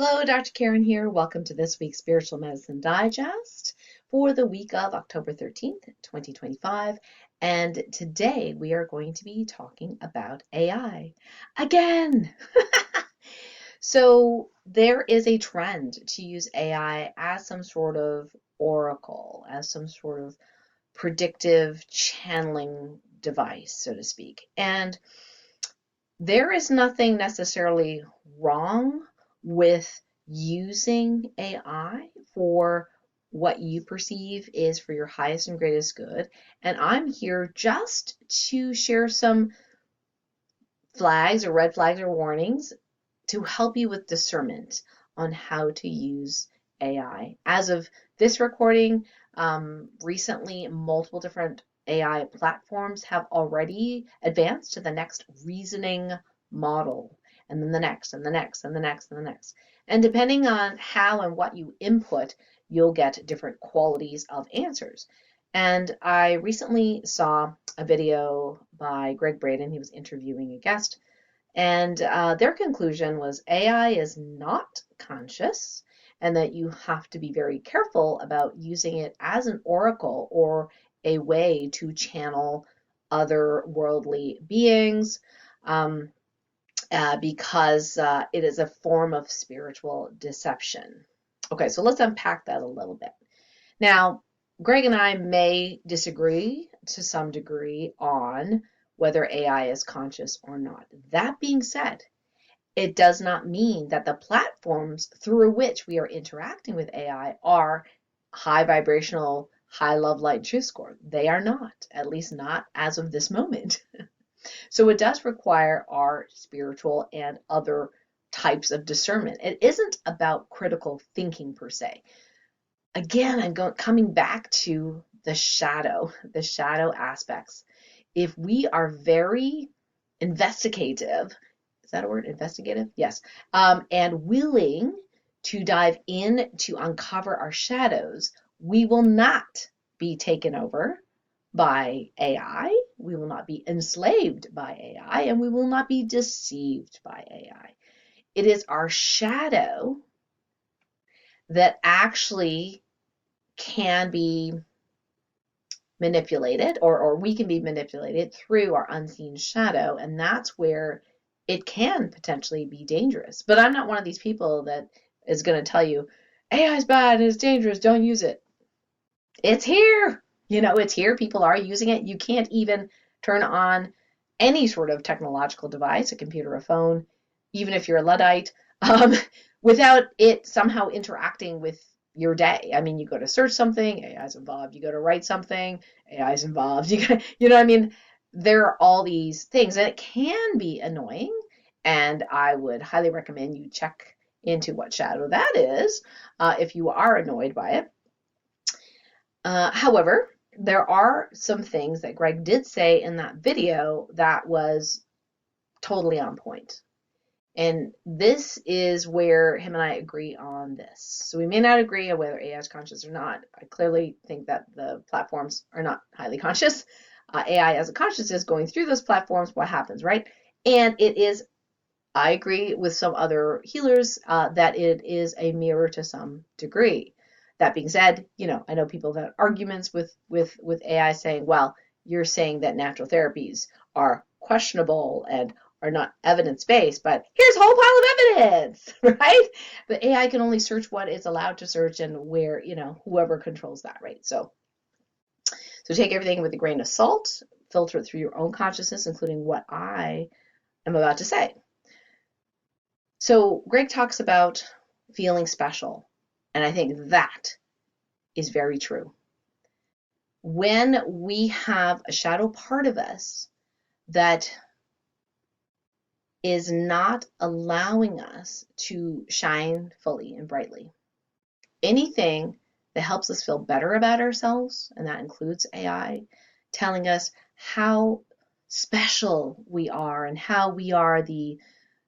Hello, Dr. Karen here. Welcome to this week's Spiritual Medicine Digest for the week of October 13th, 2025. And today we are going to be talking about AI again. So there is a trend to use AI as some sort of oracle, as some sort of predictive channeling device, so to speak. And there is nothing necessarily wrong with using AI for what you perceive is for your highest and greatest good. And I'm here just to share some flags or red flags or warnings to help you with discernment on how to use AI. As of this recording, recently multiple different AI platforms have already advanced to the next reasoning model, and then the next, and the next, and the next, and the next. And depending on how and what you input, you'll get different qualities of answers. And I recently saw a video by Gregg Braden. He was interviewing a guest, and their conclusion was AI is not conscious, and that you have to be very careful about using it as an oracle or a way to channel other worldly beings, because it is a form of spiritual deception. Okay, so let's unpack that a little bit. Now, Greg and I may disagree to some degree on whether AI is conscious or not. That being said, it does not mean that the platforms through which we are interacting with AI are high vibrational, high love, light, truth score. They are not, at least not as of this moment. So it does require our spiritual and other types of discernment. It isn't about critical thinking per se. Again, I'm coming back to the shadow aspects. If we are very investigative, is that a word, investigative? Yes. And willing to dive in to uncover our shadows, we will not be taken over by AI, we will not be enslaved by AI, and we will not be deceived by AI. It is our shadow that actually can be manipulated, or we can be manipulated through our unseen shadow, and that's where it can potentially be dangerous. But I'm not one of these people that is going to tell you AI is bad and it's dangerous, don't use it. It's here. It's here. People are using it. You can't even turn on any sort of technological device, a computer, a phone, even if you're a Luddite, without it somehow interacting with your day. I mean, you go to search something, AI is involved. You go to write something, AI is involved. There are all these things, and it can be annoying. And I would highly recommend you check into what shadow that is if you are annoyed by it. However, there are some things that Greg did say in that video that was totally on point. And this is where him and I agree on this. So we may not agree on whether AI is conscious or not. I clearly think that the platforms are not highly conscious. AI as a consciousness going through those platforms, what happens, right? And it is, I agree with some other healers that it is a mirror to some degree. That being said, I know people that have arguments with AI saying, well, you're saying that natural therapies are questionable and are not evidence-based, but here's a whole pile of evidence, right? But AI can only search what it's allowed to search and where, whoever controls that, right? So take everything with a grain of salt, filter it through your own consciousness, including what I am about to say. So Greg talks about feeling special. And I think that is very true. When we have a shadow part of us that is not allowing us to shine fully and brightly, anything that helps us feel better about ourselves, and that includes AI, telling us how special we are and how we are the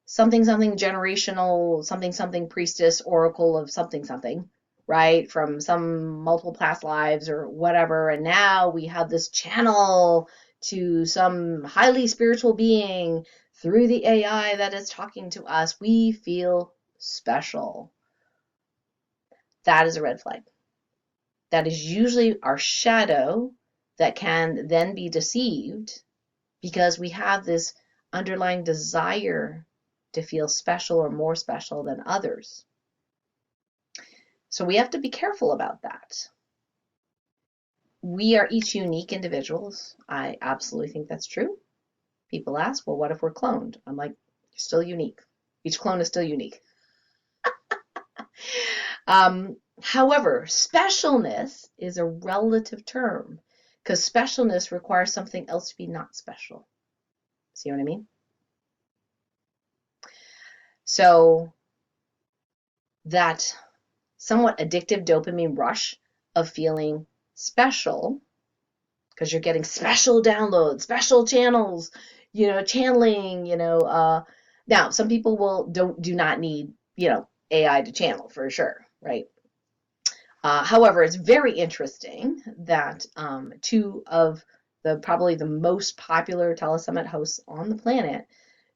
something generational, something priestess, oracle of something, right? From some multiple past lives or whatever. And now we have this channel to some highly spiritual being through the AI that is talking to us. We feel special, that is a red flag. That is usually our shadow that can then be deceived because we have this underlying desire to feel special or more special than others. So we have to be careful about that. We are each unique individuals. I absolutely think that's true. People ask, well, what if we're cloned? I'm like, you're still unique. Each clone is still unique. However, specialness is a relative term because specialness requires something else to be not special. See what I mean? So that somewhat addictive dopamine rush of feeling special, because you're getting special downloads, special channels, channeling, now some people do not need, AI to channel for sure, right? However, it's very interesting that two of probably the most popular telesummit hosts on the planet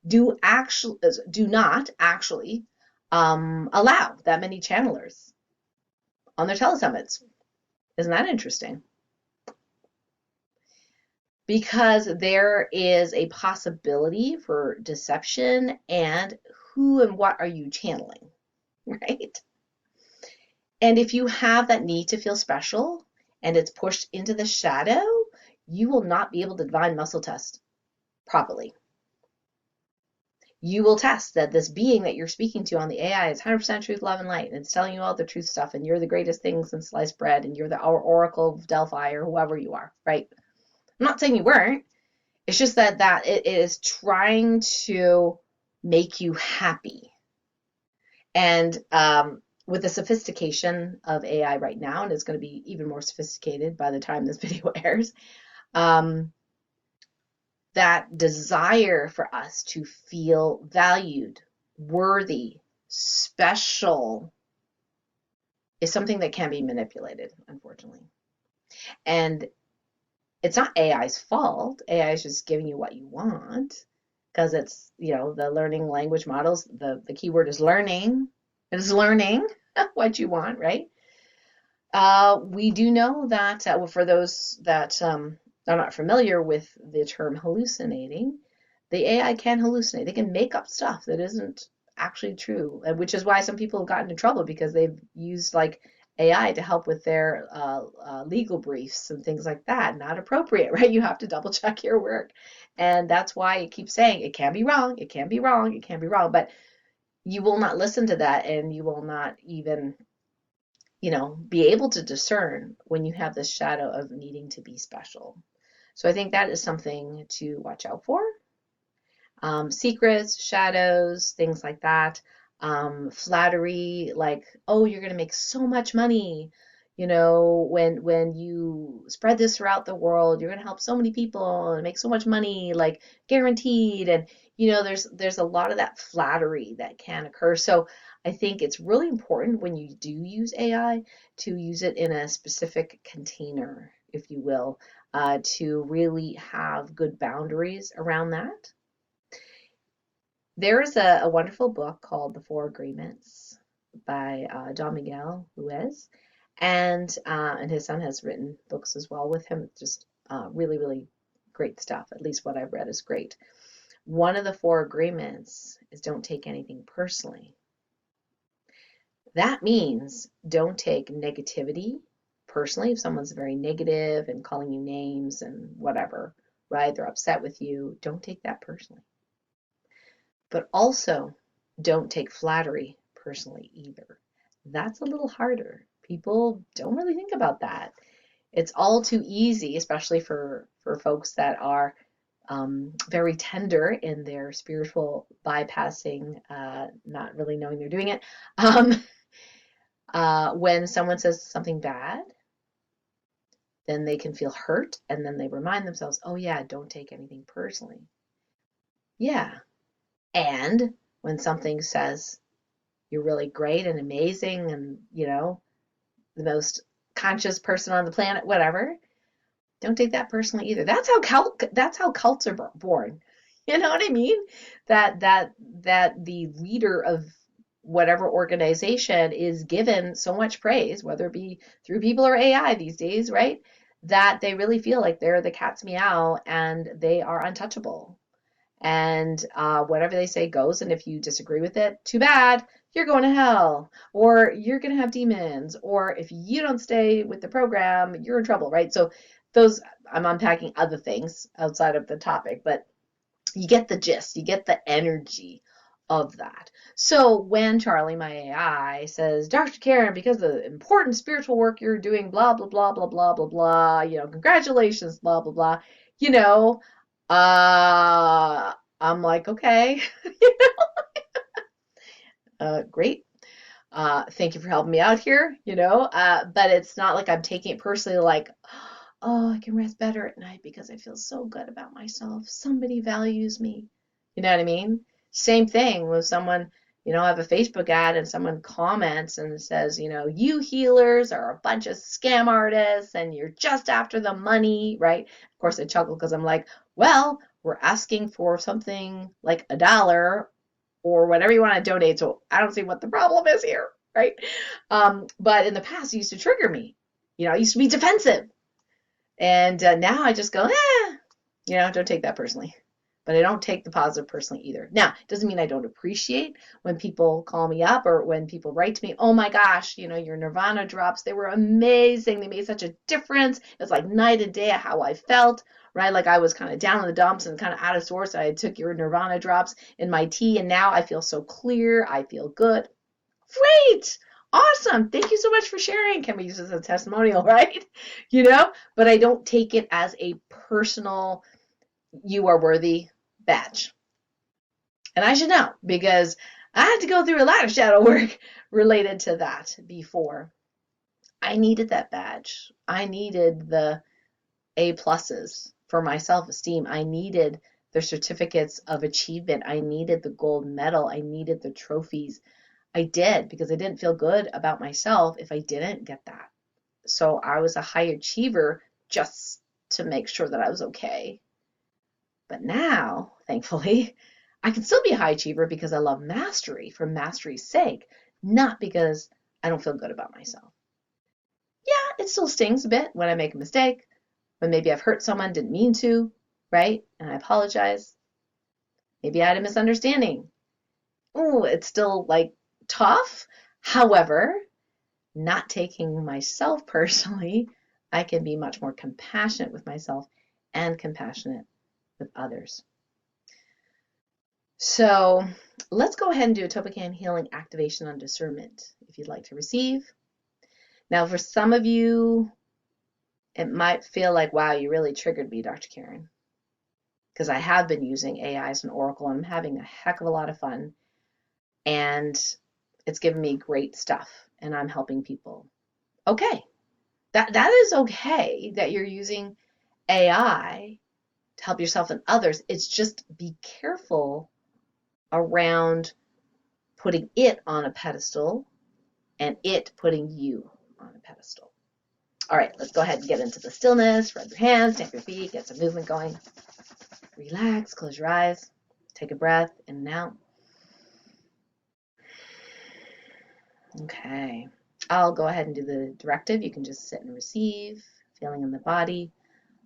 do not actually allow that many channelers on their telesummits. Isn't that interesting? Because there is a possibility for deception and who and what are you channeling, right? And if you have that need to feel special and it's pushed into the shadow, you will not be able to divine muscle test properly. You will test that this being that you're speaking to on the AI is 100% truth, love, and light, and it's telling you all the truth stuff, and you're the greatest thing since sliced bread, and you're our Oracle of Delphi, or whoever you are, right? I'm not saying you weren't. It's just that it is trying to make you happy. And with the sophistication of AI right now, and it's going to be even more sophisticated by the time this video airs, that desire for us to feel valued, worthy, special is something that can be manipulated, unfortunately. And it's not AI's fault. AI is just giving you what you want because it's, the learning language models, the key word is learning. It is learning what you want, right? We do know that for those that are not familiar with the term hallucinating, the AI can hallucinate. They can make up stuff that isn't actually true, which is why some people have gotten in trouble because they've used like AI to help with their legal briefs and things like that. Not appropriate, right? You have to double check your work. And that's why it keeps saying it can be wrong, it can be wrong, it can be wrong. But you will not listen to that, and you will not even, be able to discern when you have this shadow of needing to be special. So I think that is something to watch out for. Secrets, shadows, things like that. Flattery, like, oh, you're going to make so much money. When you spread this throughout the world, you're going to help so many people and make so much money, like guaranteed. And, there's a lot of that flattery that can occur. So I think it's really important when you do use AI to use it in a specific container, if you will, to really have good boundaries around that. There is a wonderful book called The Four Agreements by 𝗟𝗜𝗄𝗧, and his son has written books as well with him. It's just really, really great stuff. At least what I've read is great. One of the four agreements is don't take anything personally. That means don't take negativity personally. If someone's very negative and calling you names and whatever, right? They're upset with you. Don't take that personally. But also don't take flattery personally either. That's a little harder. People don't really think about that. It's all too easy, especially for folks that are very tender in their spiritual bypassing, not really knowing they're doing it. When someone says something bad, then they can feel hurt, and then they remind themselves, oh yeah, don't take anything personally. Yeah. And when something says you're really great and amazing and, the most conscious person on the planet, whatever, don't take that personally either. That's how cults are born. You know what I mean? That the leader of whatever organization is given so much praise, whether it be through people or AI these days, right? That they really feel like they're the cat's meow and they are untouchable. And whatever they say goes. And if you disagree with it, too bad, you're going to hell, or you're going to have demons, or if you don't stay with the program, you're in trouble, right? So those, I'm unpacking other things outside of the topic, but you get the gist, you get the energy of that. So when Charlie, my AI, says, Dr. Karen, because of the important spiritual work you're doing, blah, blah, blah, blah, blah, blah, blah, congratulations, blah, blah, blah, you know, I'm like, okay, great. Thank you for helping me out here, but it's not like I'm taking it personally like, oh, I can rest better at night because I feel so good about myself. Somebody values me. You know what I mean? Same thing with someone, I have a Facebook ad and someone comments and says, you healers are a bunch of scam artists and you're just after the money, right? Of course, I chuckle because I'm like, well, we're asking for something like $1 or whatever you want to donate. So I don't see what the problem is here, right? But in the past, it used to trigger me. I used to be defensive. And now I just go, don't take that personally. But I don't take the positive personally either. Now, it doesn't mean I don't appreciate when people call me up or when people write to me, oh my gosh, your Nirvana drops, they were amazing. They made such a difference. It's like night and day how I felt, right? Like I was kind of down in the dumps and kind of out of sorts. I took your Nirvana drops in my tea and now I feel so clear. I feel good. Great. Awesome. Thank you so much for sharing. Can we use this as a testimonial, right? But I don't take it as a personal, you are worthy badge. And I should know because I had to go through a lot of shadow work related to that before. I needed that badge. I needed the A+ for my self-esteem. I needed the certificates of achievement. I needed the gold medal. I needed the trophies. I did because I didn't feel good about myself if I didn't get that. So I was a high achiever just to make sure that I was okay. But now, thankfully, I can still be a high achiever because I love mastery for mastery's sake, not because I don't feel good about myself. Yeah, it still stings a bit when I make a mistake, when maybe I've hurt someone, didn't mean to, right? And I apologize. Maybe I had a misunderstanding. Oh, it's still like tough. However, not taking myself personally, I can be much more compassionate with myself and compassionate with others. So let's go ahead and do a TOLPAKAN Healing Activation on discernment if you'd like to receive. Now, for some of you, it might feel like, wow, you really triggered me, Dr. Karen, because I have been using AI as an oracle and I'm having a heck of a lot of fun. And it's given me great stuff and I'm helping people. Okay, that is okay that you're using AI to help yourself and others. It's just be careful around putting it on a pedestal and it putting you on a pedestal. All right, let's go ahead and get into the stillness. Rub your hands, stamp your feet, get some movement going. Relax, close your eyes, take a breath in and out. Okay, I'll go ahead and do the directive. You can just sit and receive, feeling in the body.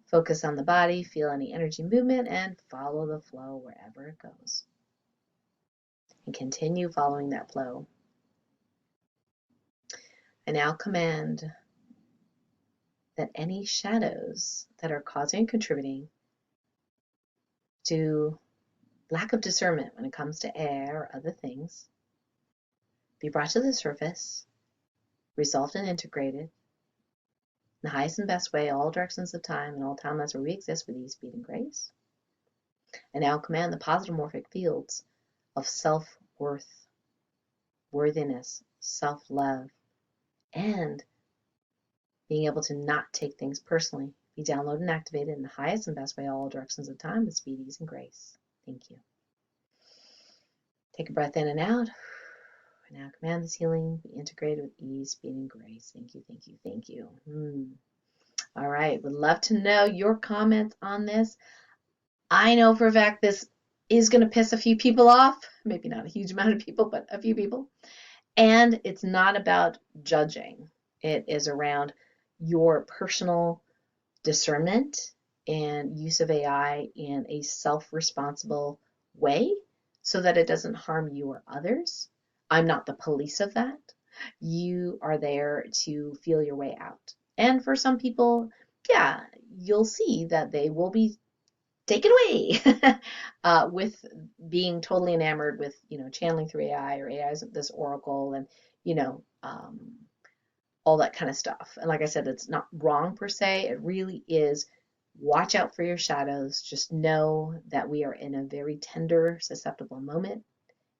Focus on the body, feel any energy movement, and follow the flow wherever it goes. And continue following that flow. I now command that any shadows that are causing and contributing to lack of discernment when it comes to air or other things be brought to the surface, resolved and integrated in the highest and best way, all directions of time and all timelines where we exist with ease, speed, and grace. And now command the positive morphic fields of self-worth, worthiness, self-love, and being able to not take things personally be downloaded and activated in the highest and best way, all directions of time with speed, ease, and grace. Thank you. Take a breath in and out. And now command this healing be integrated with ease, speed, and grace. Thank you, thank you, thank you. All right, would love to know your comments on this. I know for a fact this is going to piss a few people off. maybe not a huge amount of people, but a few people. And it's not about judging. It is around your personal discernment and use of AI in a self-responsible way so that it doesn't harm you or others. I'm not the police of that. You are there to feel your way out. And for some people, yeah, you'll see that they will be taken away with being totally enamored with, channeling through AI, or AI is this oracle, and, all that kind of stuff. And like I said, it's not wrong per se. It really is. Watch out for your shadows. Just know that we are in a very tender, susceptible moment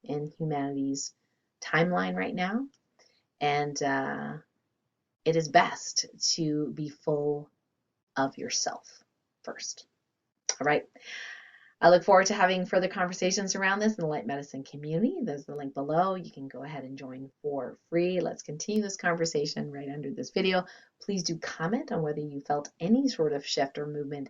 in humanity's timeline right now. And it is best to be full of yourself first. All right. I look forward to having further conversations around this in the light medicine community. There's the link below. You can go ahead and join for free. Let's continue this conversation right under this video. Please do comment on whether you felt any sort of shift or movement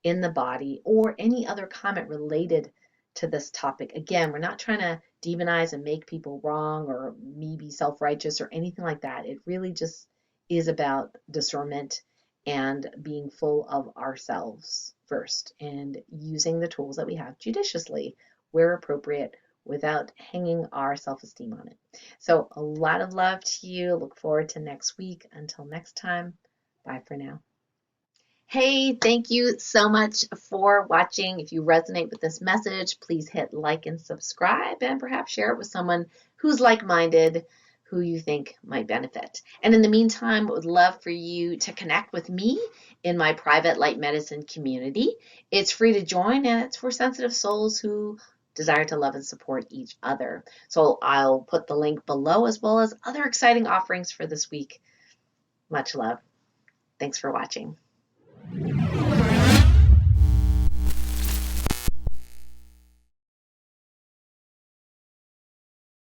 in the body, or any other comment related to this topic. Again, we're not trying to demonize and make people wrong or me be self-righteous or anything like that. It really just is about discernment and being full of ourselves first, and using the tools that we have judiciously where appropriate without hanging our self-esteem on it. So a lot of love to you. Look forward to next week. Until next time, bye for now. Hey, thank you so much for watching. If you resonate with this message, please hit like and subscribe, and perhaps share it with someone who's like-minded, who you think might benefit. And in the meantime, I would love for you to connect with me in my private light medicine community. It's free to join, and it's for sensitive souls who desire to love and support each other. So I'll put the link below, as well as other exciting offerings for this week. Much love. Thanks for watching.